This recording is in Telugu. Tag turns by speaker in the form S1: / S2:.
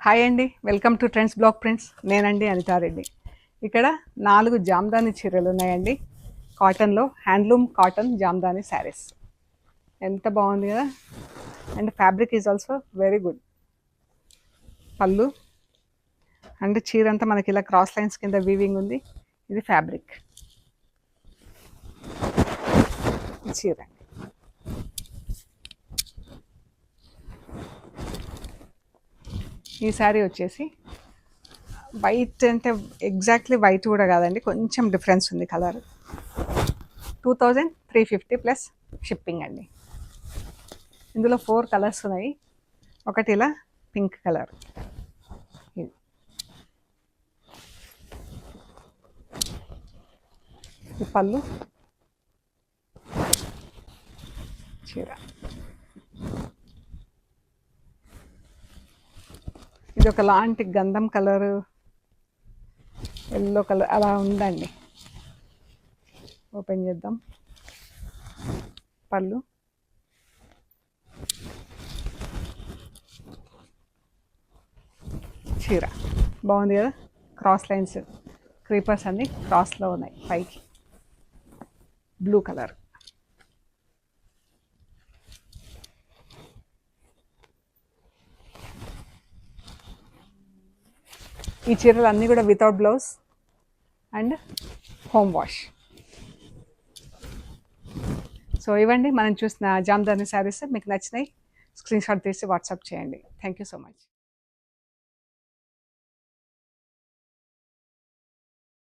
S1: హాయ్ అండి, welcome to trends block prints. నేనండి అనితారెడ్డి. ఇక్కడ 4 జామ్దాని చీరలు ఉన్నాయండి. కాటన్లో, హ్యాండ్లూమ్ కాటన్ జామ్దాని శారీస్. ఎంత బాగుంది కదా. And fabric is also very good. పళ్ళు అండ్ చీర అంతా మనకి ఇలా క్రాస్ లైన్స్ కింద వీవింగ్ ఉంది. ఇది ఫ్యాబ్రిక్. చీర ఈ శారీ వచ్చేసి వైట్, అంటే ఎగ్జాక్ట్లీ వైట్ కూడా కాదండి, కొంచెం డిఫరెన్స్ ఉంది కలర్. 2350 ప్లస్ షిప్పింగ్ అండి. ఇందులో 4 కలర్స్ ఉన్నాయి. ఒకటి ఇలా పింక్ కలర్, ఇది పళ్ళు, చీర. ఇది ఒక లాంటి గంధం కలరు, ఎల్లో కలర్ అలా ఉందండి. ఓపెన్ చేద్దాం. పళ్ళు, చీర బాగుంది కదా. క్రాస్ లైన్స్, క్రీపర్స్ అన్ని క్రాస్లో ఉన్నాయి. పైకి బ్లూ కలర్. ఈ చీరలు అన్నీ కూడా without blouse and home wash. So ఇవ్వండి మనం చూసిన జామ్దాని శారీస్. మీకు నచ్చినాయి స్క్రీన్ షాట్ తీసి వాట్సాప్ చేయండి. Thank you so much.